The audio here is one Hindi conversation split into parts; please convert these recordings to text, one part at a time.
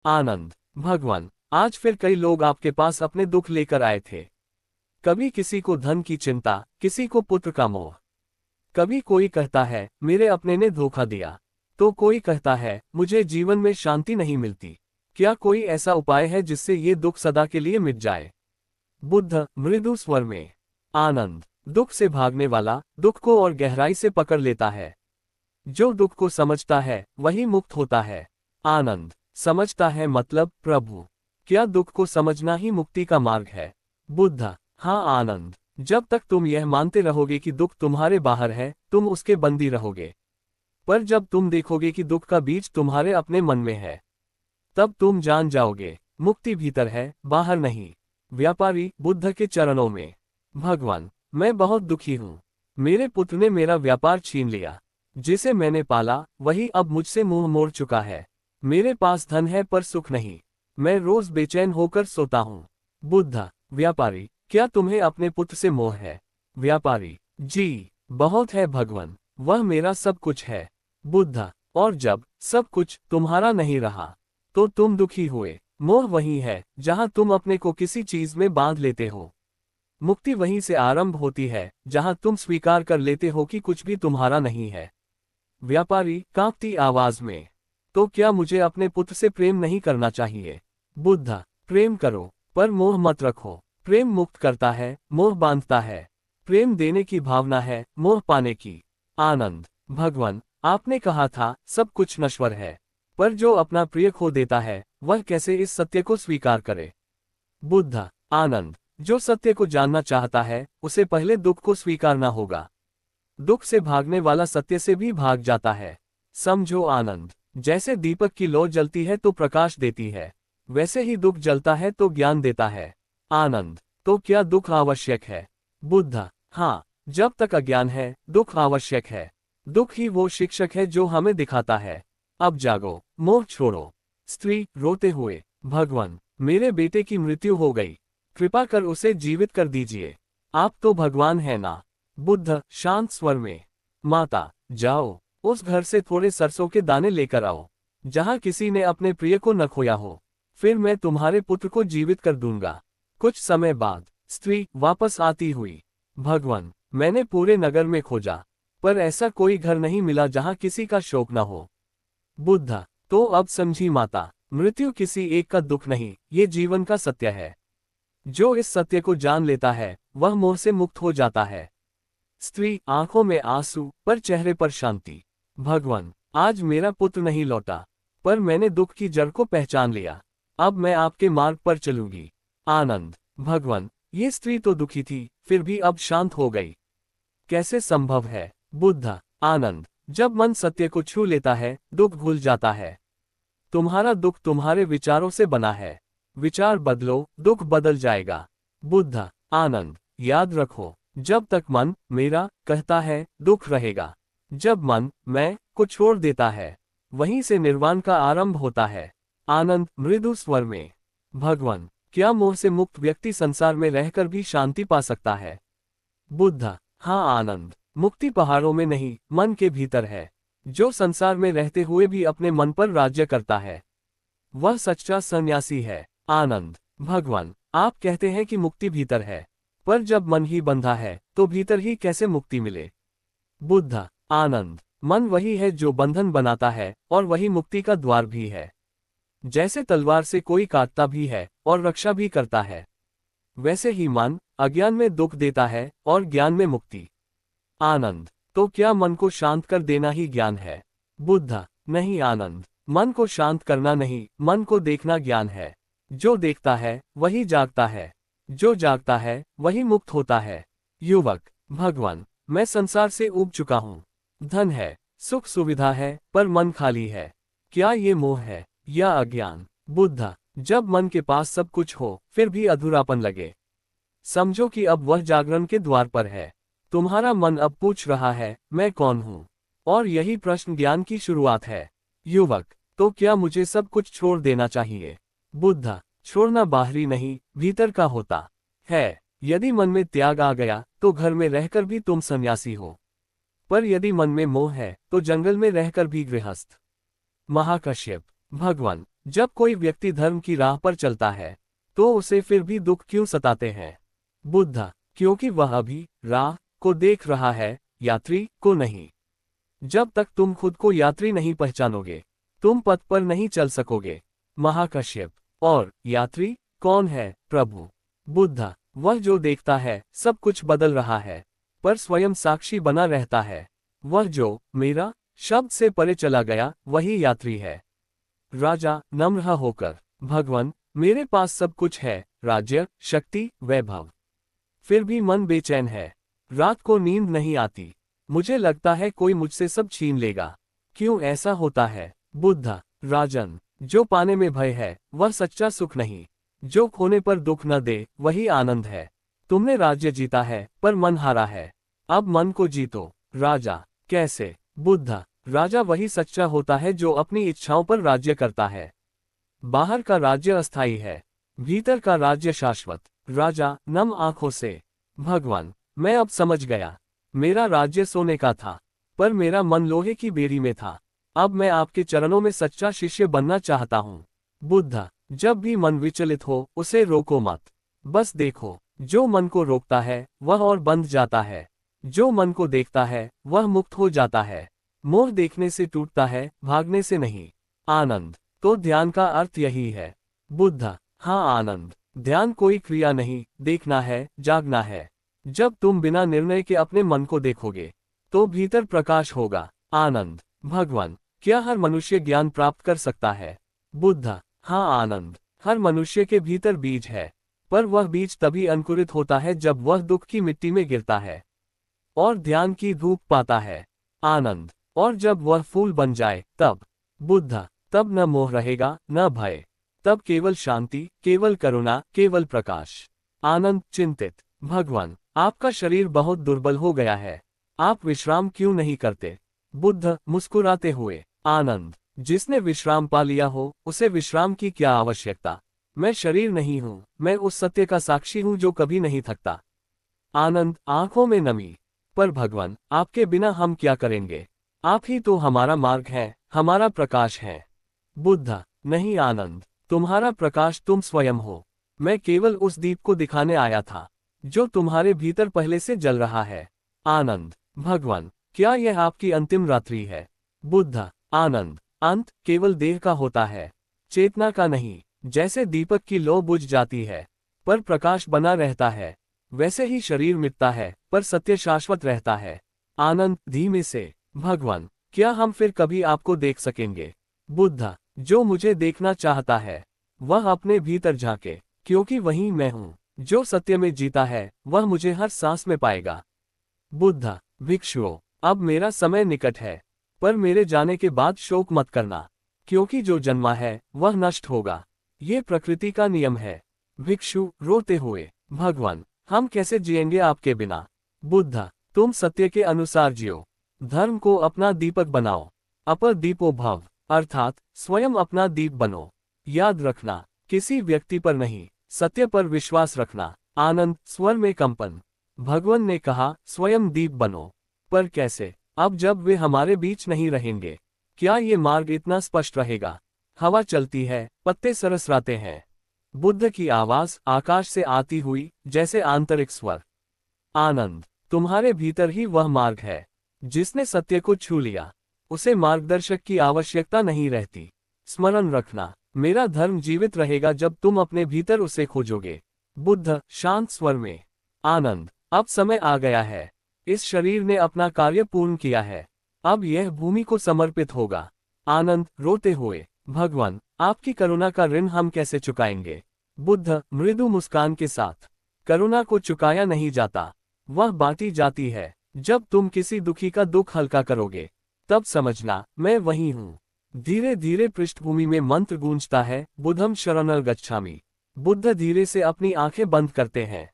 आनंद। भगवान, आज फिर कई लोग आपके पास अपने दुख लेकर आए थे। कभी किसी को धन की चिंता, किसी को पुत्र का मोह। कभी कोई कहता है मेरे अपने ने धोखा दिया, तो कोई कहता है मुझे जीवन में शांति नहीं मिलती। क्या कोई ऐसा उपाय है जिससे ये दुख सदा के लिए मिट जाए? बुद्ध, मृदु स्वर में। आनंद। दुख से भागने वाला दुख को और गहराई से पकड़ लेता है। जो दुख को समझता है वही मुक्त होता है। आनंद। समझता है मतलब प्रभु। क्या दुख को समझना ही मुक्ति का मार्ग है? बुद्ध। हाँ आनंद। जब तक तुम यह मानते रहोगे कि दुख तुम्हारे बाहर है, तुम उसके बंदी रहोगे। पर जब तुम देखोगे कि दुख का बीज तुम्हारे अपने मन में है, तब तुम जान जाओगे मुक्ति भीतर है, बाहर नहीं। व्यापारी, बुद्ध के चरणों में। भगवान, मैं बहुत दुखी हूँ। मेरे पुत्र ने मेरा व्यापार छीन लिया। जिसे मैंने पाला वही अब मुझसे मुंह मोड़ चुका है। मेरे पास धन है पर सुख नहीं। मैं रोज बेचैन होकर सोता हूँ। बुद्ध। व्यापारी, क्या तुम्हें अपने पुत्र से मोह है? व्यापारी, जी बहुत है भगवान, वह मेरा सब कुछ है। बुद्ध। और जब सब कुछ तुम्हारा नहीं रहा तो तुम दुखी हुए। मोह वही है जहां तुम अपने को किसी चीज में बांध लेते हो। मुक्ति वहीं से आरंभ होती है जहां तुम स्वीकार कर लेते हो कि कुछ भी तुम्हारा नहीं है। व्यापारी, कांपती आवाज में। तो क्या मुझे अपने पुत्र से प्रेम नहीं करना चाहिए? बुद्ध। प्रेम करो, पर मोह मत रखो। प्रेम मुक्त करता है, मोह बांधता है। प्रेम देने की भावना है, मोह पाने की। आनंद। भगवान, आपने कहा था सब कुछ नश्वर है, पर जो अपना प्रिय खो देता है वह कैसे इस सत्य को स्वीकार करे? बुद्ध। आनंद। जो सत्य को जानना चाहता है उसे पहले दुख को स्वीकारना होगा। दुख से भागने वाला सत्य से भी भाग जाता है। समझो आनंद, जैसे दीपक की लौ जलती है तो प्रकाश देती है, वैसे ही दुख जलता है तो ज्ञान देता है। आनंद। तो क्या दुख आवश्यक है? बुद्ध। हाँ, जब तक अज्ञान है दुख आवश्यक है। दुख ही वो शिक्षक है जो हमें दिखाता है। अब जागो, मोह छोड़ो। स्त्री, रोते हुए। भगवान, मेरे बेटे की मृत्यु हो गई, कृपा कर उसे जीवित कर दीजिए। आप तो भगवान है ना? बुद्ध, शांत स्वर में। माता, जाओ, उस घर से थोड़े सरसों के दाने लेकर आओ जहां किसी ने अपने प्रिय को न खोया हो। फिर मैं तुम्हारे पुत्र को जीवित कर दूंगा। कुछ समय बाद स्त्री वापस आती हुई। भगवान, मैंने पूरे नगर में खोजा, पर ऐसा कोई घर नहीं मिला जहां किसी का शोक न हो। बुद्ध। तो अब समझी माता, मृत्यु किसी एक का दुख नहीं, ये जीवन का सत्य है। जो इस सत्य को जान लेता है वह मोह से मुक्त हो जाता है। स्त्री, आंखों में आंसू पर चेहरे पर शांति। भगवान, आज मेरा पुत्र नहीं लौटा, पर मैंने दुख की जड़ को पहचान लिया। अब मैं आपके मार्ग पर चलूंगी। आनंद। भगवान, ये स्त्री तो दुखी थी, फिर भी अब शांत हो गई। कैसे संभव है? बुद्ध। आनंद, जब मन सत्य को छू लेता है दुख भूल जाता है। तुम्हारा दुख तुम्हारे विचारों से बना है। विचार बदलो, दुख बदल जाएगा। बुद्ध। आनंद, याद रखो, जब तक मन मेरा कहता है दुख रहेगा। जब मन मैं को छोड़ देता है वहीं से निर्वाण का आरंभ होता है। आनंद, मृदु स्वर में। भगवान, क्या मोह से मुक्त व्यक्ति संसार में रहकर भी शांति पा सकता है? बुद्ध। हाँ आनंद, मुक्ति पहाड़ों में नहीं, मन के भीतर है। जो संसार में रहते हुए भी अपने मन पर राज्य करता है वह सच्चा सन्यासी है। आनंद। भगवान, आप कहते हैं कि मुक्ति भीतर है, पर जब मन ही बंधा है तो भीतर ही कैसे मुक्ति मिले? बुद्ध। आनंद, मन वही है जो बंधन बनाता है और वही मुक्ति का द्वार भी है। जैसे तलवार से कोई काटता भी है और रक्षा भी करता है, वैसे ही मन अज्ञान में दुख देता है और ज्ञान में मुक्ति। आनंद, तो क्या मन को शांत कर देना ही ज्ञान है? बुद्ध। नहीं आनंद, मन को शांत करना नहीं, मन को देखना ज्ञान है। जो देखता है वही जागता है, जो जागता है वही मुक्त होता है। युवक। भगवान, मैं संसार से ऊब चुका हूँ। धन है, सुख सुविधा है, पर मन खाली है। क्या ये मोह है या अज्ञान? बुद्ध। जब मन के पास सब कुछ हो फिर भी अधूरापन लगे, समझो कि अब वह जागरण के द्वार पर है। तुम्हारा मन अब पूछ रहा है मैं कौन हूँ, और यही प्रश्न ज्ञान की शुरुआत है। युवक, तो क्या मुझे सब कुछ छोड़ देना चाहिए? बुद्ध। छोड़ना बाहरी नहीं, भीतर का होता है। यदि मन में त्याग आ गया तो घर में रहकर भी तुम सन्यासी हो, पर यदि मन में मोह है तो जंगल में रहकर भी गृहस्थ। महाकश्यप। भगवान, जब कोई व्यक्ति धर्म की राह पर चलता है तो उसे फिर भी दुख क्यों सताते हैं? बुद्ध, क्योंकि वह अभी राह को देख रहा है, यात्री को नहीं। जब तक तुम खुद को यात्री नहीं पहचानोगे तुम पथ पर नहीं चल सकोगे। महाकश्यप, और यात्री कौन है प्रभु? बुद्ध, वह जो देखता है सब कुछ बदल रहा है पर स्वयं साक्षी बना रहता है। वह जो मेरा शब्द से परे चला गया वही यात्री है। राजा नम्र होकर, भगवान, मेरे पास सब कुछ है, राज्य, शक्ति, वैभव, फिर भी मन बेचैन है। रात को नींद नहीं आती। मुझे लगता है कोई मुझसे सब छीन लेगा। क्यों ऐसा होता है? बुद्ध, राजन, जो पाने में भय है वह सच्चा सुख नहीं, जो खोने पर दुख न दे वही आनंद है। तुमने राज्य जीता है पर मन हारा है, अब मन को जीतो। राजा, कैसे? बुद्ध, राजा वही सच्चा होता है जो अपनी इच्छाओं पर राज्य करता है। बाहर का राज्य अस्थायी है, भीतर का राज्य शाश्वत। राजा नम आंखों से, भगवान, मैं अब समझ गया। मेरा राज्य सोने का था पर मेरा मन लोहे की बेड़ी में था। अब मैं आपके चरणों में सच्चा शिष्य बनना चाहता हूँ। बुद्ध, जब भी मन विचलित हो उसे रोको मत, बस देखो। जो मन को रोकता है वह और बंध जाता है, जो मन को देखता है वह मुक्त हो जाता है। मोह देखने से टूटता है, भागने से नहीं। आनंद, तो ध्यान का अर्थ यही है। बुद्ध, हाँ आनंद, ध्यान कोई क्रिया नहीं, देखना है, जागना है। जब तुम बिना निर्णय के अपने मन को देखोगे तो भीतर प्रकाश होगा। आनंद, भगवान, क्या हर मनुष्य ज्ञान प्राप्त कर सकता है? बुद्ध, हाँ आनंद, हर मनुष्य के भीतर बीज है, पर वह बीज तभी अंकुरित होता है जब वह दुख की मिट्टी में गिरता है और ध्यान की धूप पाता है। आनंद, और जब वह फूल बन जाए तब? बुद्ध, तब न मोह रहेगा न भय, तब केवल शांति, केवल करुणा, केवल प्रकाश। आनंद, चिंतित, भगवान, आपका शरीर बहुत दुर्बल हो गया है, आप विश्राम क्यों नहीं करते? बुद्ध, मुस्कुराते हुए, आनंद, जिसने विश्राम पा लिया हो उसे विश्राम की क्या आवश्यकता? मैं शरीर नहीं हूँ, मैं उस सत्य का साक्षी हूँ जो कभी नहीं थकता। आनंद, आंखों में नमी, पर भगवान, आपके बिना हम क्या करेंगे? आप ही तो हमारा मार्ग है, हमारा प्रकाश है। बुद्ध, नहीं आनंद, तुम्हारा प्रकाश तुम स्वयं हो। मैं केवल उस दीप को दिखाने आया था जो तुम्हारे भीतर पहले से जल रहा है। आनंद, भगवान, क्या यह आपकी अंतिम रात्रि है? बुद्ध, आनंद, अंत केवल देह का होता है, चेतना का नहीं। जैसे दीपक की लौ बुझ जाती है पर प्रकाश बना रहता है, वैसे ही शरीर मिटता है पर सत्य शाश्वत रहता है। आनंद, धीमे से, भगवान, क्या हम फिर कभी आपको देख सकेंगे? बुद्ध, जो मुझे देखना चाहता है वह अपने भीतर झांके, क्योंकि वही मैं हूँ। जो सत्य में जीता है वह मुझे हर सांस में पाएगा। बुद्ध, भिक्षुओं, अब मेरा समय निकट है, पर मेरे जाने के बाद शोक मत करना, क्योंकि जो जन्मा है वह नष्ट होगा। ये प्रकृति का नियम है। भिक्षु, रोते हुए, भगवान, हम कैसे जिएंगे आपके बिना? बुद्ध, तुम सत्य के अनुसार जियो, धर्म को अपना दीपक बनाओ, अपर दीपो भव, अर्थात स्वयं अपना दीप बनो। याद रखना, किसी व्यक्ति पर नहीं, सत्य पर विश्वास रखना। आनंद, स्वर में कंपन, भगवान ने कहा स्वयं दीप बनो, पर कैसे? अब जब वे हमारे बीच नहीं रहेंगे, क्या ये मार्ग इतना स्पष्ट रहेगा? हवा चलती है, पत्ते सरसराते हैं। बुद्ध की आवाज आकाश से आती हुई, जैसे आंतरिक स्वर। आनंद, तुम्हारे भीतर ही वह मार्ग है। जिसने सत्य को छू लिया उसे मार्गदर्शक की आवश्यकता नहीं रहती। स्मरण रखना, मेरा धर्म जीवित रहेगा जब तुम अपने भीतर उसे खोजोगे। बुद्ध, शांत स्वर में, आनंद, अब समय आ गया है। इस शरीर ने अपना कार्य पूर्ण किया है, अब यह भूमि को समर्पित होगा। आनंद, रोते हुए, भगवान, आपकी करुणा का ऋण हम कैसे चुकाएंगे? बुद्ध, मृदु मुस्कान के साथ, करुणा को चुकाया नहीं जाता, वह बांटी जाती है। जब तुम किसी दुखी का दुख हल्का करोगे तब समझना मैं वही हूँ। धीरे धीरे पृष्ठभूमि में मंत्र गूंजता है, बुद्धम शरणं गच्छामि। बुद्ध धीरे से अपनी आंखें बंद करते हैं।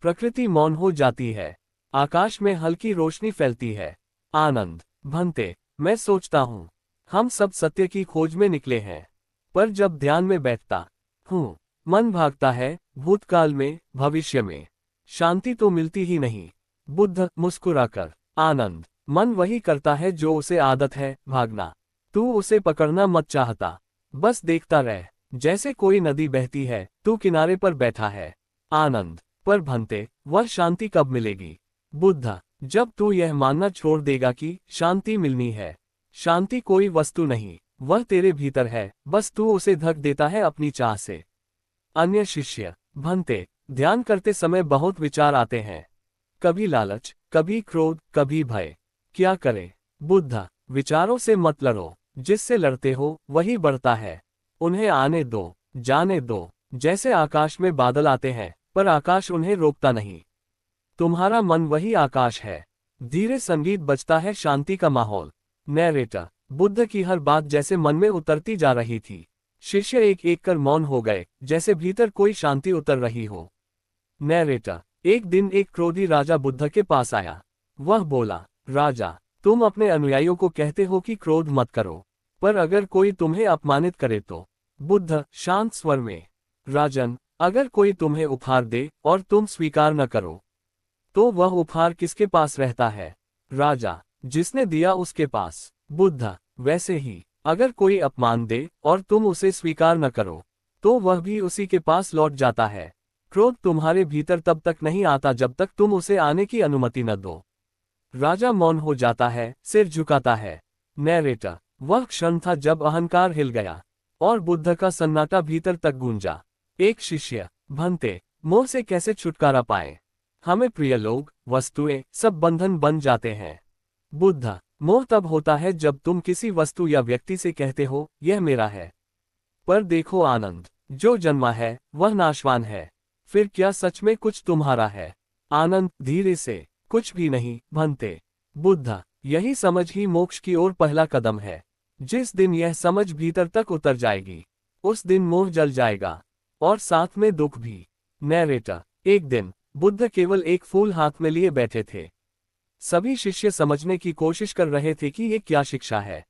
प्रकृति मौन हो जाती है, आकाश में हल्की रोशनी फैलती है। आनंद, भंते, मैं सोचता हूँ हम सब सत्य की खोज में निकले हैं, पर जब ध्यान में बैठता हूँ मन भागता है, भूतकाल में, भविष्य में। शांति तो मिलती ही नहीं। बुद्ध, मुस्कुराकर, आनंद, मन वही करता है जो उसे आदत है, भागना। तू उसे पकड़ना मत चाहता, बस देखता रह, जैसे कोई नदी बहती है, तू किनारे पर बैठा है। आनंद, पर भंते, वह शांति कब मिलेगी? बुद्ध, जब तू यह मानना छोड़ देगा कि शांति मिलनी है। शांति कोई वस्तु नहीं, वह तेरे भीतर है, बस तू उसे ढक देता है अपनी चाह से। अन्य शिष्य, भंते, ध्यान करते समय बहुत विचार आते हैं। कभी लालच, कभी क्रोध, कभी भय। क्या करे? बुद्ध, विचारों से मत लड़ो, जिससे लड़ते हो वही बढ़ता है। उन्हें आने दो, जाने दो। जैसे आकाश में बादल आते हैं, पर आकाश उन्हें रोकता नहीं। तुम्हारा मन वही आकाश है। धीरे संगीत बजता है, शांति का माहौल। नैरेटर, बुद्ध की हर बात जैसे मन में उतरती जा रही थी। शिष्य एक एक कर मौन हो गए, जैसे भीतर कोई शांति उतर रही हो। नैरेटर, एक दिन एक क्रोधी राजा बुद्ध के पास आया। वह बोला, राजा, तुम अपने अनुयायियों को कहते हो कि क्रोध मत करो, पर अगर कोई तुम्हें अपमानित करे तो? बुद्ध, शांत स्वर में, राजन, अगर कोई तुम्हें उपहार दे और तुम स्वीकार न करो, तो वह उपहार किसके पास रहता है? राजा, जिसने दिया उसके पास। बुद्ध, वैसे ही, अगर कोई अपमान दे और तुम उसे स्वीकार न करो, तो वह भी उसी के पास लौट जाता है। क्रोध तुम्हारे भीतर तब तक नहीं आता जब तक तुम उसे आने की अनुमति न दो। राजा मौन हो जाता है, सिर झुकाता है। नैरेटर, वह क्षण था जब अहंकार हिल गया और बुद्ध का सन्नाटा भीतर तक गूंजा। एक शिष्य, भंते, मोह से कैसे छुटकारा पाए? हमें प्रिय लोग, वस्तुएं, सब बंधन बन जाते हैं। बुद्ध, मोह तब होता है जब तुम किसी वस्तु या व्यक्ति से कहते हो, यह मेरा है। पर देखो आनंद, जो जन्मा है वह नाशवान है। फिर क्या सच में कुछ तुम्हारा है? आनंद, धीरे से, कुछ भी नहीं, भंते। बुद्ध, यही समझ ही मोक्ष की ओर पहला कदम है। जिस दिन यह समझ भीतर तक उतर जाएगी, उस दिन मोह जल जाएगा, और साथ में दुख भी। नैरेटर, एक दिन बुद्ध केवल एक फूल हाथ में लिए बैठे थे। सभी शिष्य समझने की कोशिश कर रहे थे कि ये क्या शिक्षा है,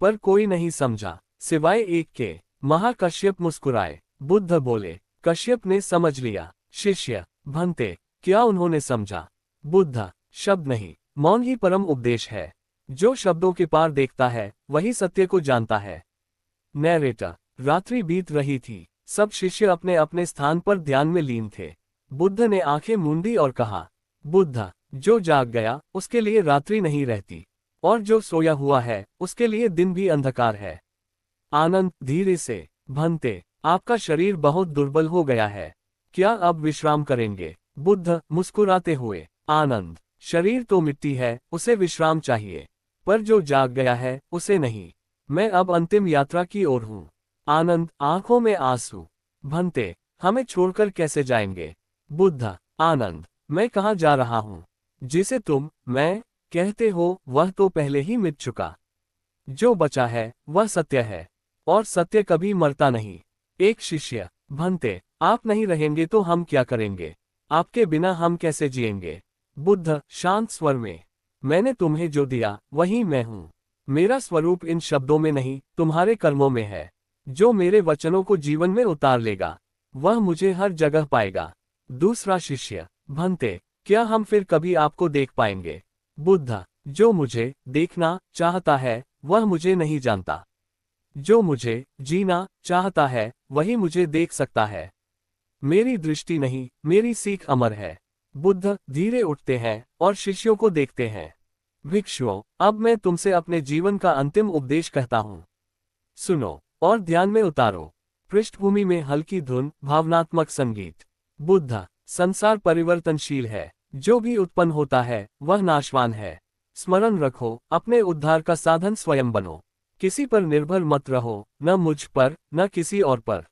पर कोई नहीं समझा, सिवाय एक के। महाकश्यप मुस्कुराए। बुद्ध बोले, कश्यप ने समझ लिया। शिष्य, भंते, क्या उन्होंने समझा? बुद्ध, शब्द नहीं, मौन ही परम उपदेश है। जो शब्दों के पार देखता है वही सत्य को जानता है। नैरेटर, रात्रि बीत रही थी। सब शिष्य अपने अपने स्थान पर ध्यान में लीन थे। बुद्ध ने आंखें मूंदी और कहा, बुद्ध, जो जाग गया उसके लिए रात्रि नहीं रहती, और जो सोया हुआ है उसके लिए दिन भी अंधकार है। आनंद, धीरे से, भंते, आपका शरीर बहुत दुर्बल हो गया है। क्या अब विश्राम करेंगे? बुद्ध, मुस्कुराते हुए, आनंद, शरीर तो मिट्टी है, उसे विश्राम चाहिए, पर जो जाग गया है उसे नहीं। मैं अब अंतिम यात्रा की ओर हूँ। आनंद, आंखों में आंसू। भंते, हमें छोड़कर कैसे जाएंगे? बुद्ध, आनंद, मैं कहाँ जा रहा हूँ? जिसे तुम मैं कहते हो वह तो पहले ही मिट चुका। जो बचा है वह सत्य है, और सत्य कभी मरता नहीं। एक शिष्य, भंते, आप नहीं रहेंगे तो हम क्या करेंगे? आपके बिना हम कैसे जिएंगे? बुद्ध, शांत स्वर में, मैंने तुम्हें जो दिया वही मैं हूँ। मेरा स्वरूप इन शब्दों में नहीं, तुम्हारे कर्मों में है। जो मेरे वचनों को जीवन में उतार लेगा, वह मुझे हर जगह पाएगा। दूसरा शिष्य, भंते, क्या हम फिर कभी आपको देख पाएंगे? बुद्ध, जो मुझे देखना चाहता है वह मुझे नहीं जानता। जो मुझे जीना चाहता है वही मुझे देख सकता है। मेरी दृष्टि नहीं, मेरी सीख अमर है। बुद्ध धीरे उठते हैं और शिष्यों को देखते हैं। भिक्षुओं, अब मैं तुमसे अपने जीवन का अंतिम उपदेश कहता हूँ। सुनो और ध्यान में उतारो। पृष्ठभूमि में हल्की धुन, भावनात्मक संगीत। बुद्ध, संसार परिवर्तनशील है। जो भी उत्पन्न होता है वह नाशवान है। स्मरण रखो, अपने उद्धार का साधन स्वयं बनो। किसी पर निर्भर मत रहो, न मुझ पर न किसी और पर।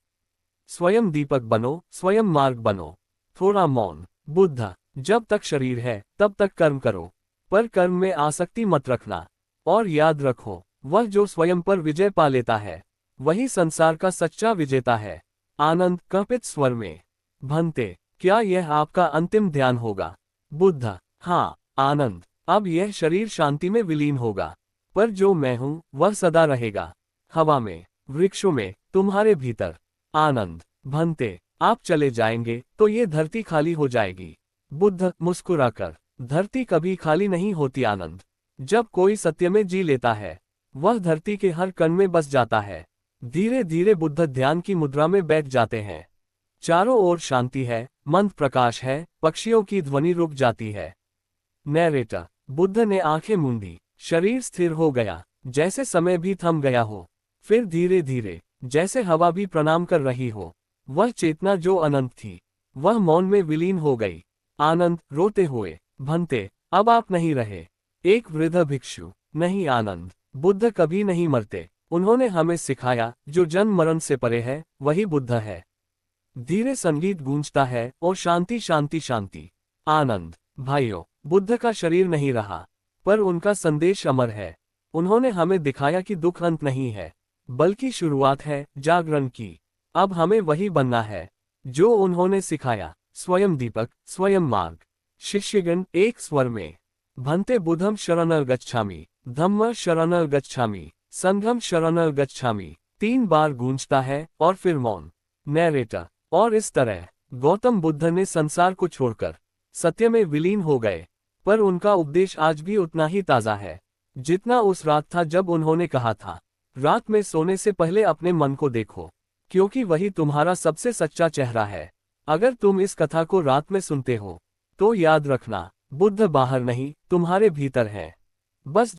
स्वयं दीपक बनो, स्वयं मार्ग बनो। थोड़ा मौन। बुद्ध, जब तक शरीर है तब तक कर्म करो, पर कर्म में आसक्ति मत रखना। और याद रखो, वह जो स्वयं पर विजय पा लेता है वही संसार का सच्चा विजेता है। आनंद, कंपित स्वर में, भंते, क्या यह आपका अंतिम ध्यान होगा? बुद्ध, हाँ। आनंद, अब यह शरीर शांति में विलीन होगा, पर जो मैं हूँ वह सदा रहेगा। हवा में, वृक्षों में, तुम्हारे भीतर। आनंद, भंते, आप चले जाएंगे तो ये धरती खाली हो जाएगी। बुद्ध, मुस्कुराकर, धरती कभी खाली नहीं होती आनंद। जब कोई सत्य में जी लेता है वह धरती के हर कण में बस जाता है। धीरे धीरे बुद्ध ध्यान की मुद्रा में बैठ जाते हैं। चारों ओर शांति है, मंद प्रकाश है, पक्षियों की ध्वनि रुक जाती है। नैरेटर: बुद्ध ने आंखें मूंदी, शरीर स्थिर हो गया, जैसे समय भी थम गया हो। फिर धीरे धीरे, जैसे हवा भी प्रणाम कर रही हो, वह चेतना जो अनंत थी, वह मौन में विलीन हो गई। आनंद रोते हुए: भंते, अब आप नहीं रहे। एक वृद्ध भिक्षु: नहीं आनंद, बुद्ध कभी नहीं मरते। उन्होंने हमें सिखाया, जो जन्म मरण से परे है, वही बुद्ध है। धीरे संगीत गूंजता है और शांति शांति शांति। आनंद: भाइयों, बुद्ध का शरीर नहीं रहा, पर उनका संदेश अमर है। उन्होंने हमें दिखाया कि दुख अंत नहीं है, बल्कि शुरुआत है जागरण की। अब हमें वही बनना है जो उन्होंने सिखाया। स्वयं दीपक, स्वयं मार्ग। शिष्यगण एक स्वर में: भंते बुद्धं शरणं गच्छामि, धम्मं शरणं गच्छामि, संघं शरणं गच्छामि। 3 बार गूंजता है और फिर मौन। नैरेटर: और इस तरह गौतम बुद्ध ने संसार को छोड़कर सत्य में विलीन हो गए, पर उनका उपदेश आज भी उतना ही ताज़ा है जितना उस रात था जब उन्होंने कहा था, रात में सोने से पहले अपने मन को देखो, क्योंकि वही तुम्हारा सबसे सच्चा चेहरा है। अगर तुम इस कथा को रात में सुनते हो, तो याद रखना, बुद्ध बाहर नहीं, तुम्हारे भीतर है। बस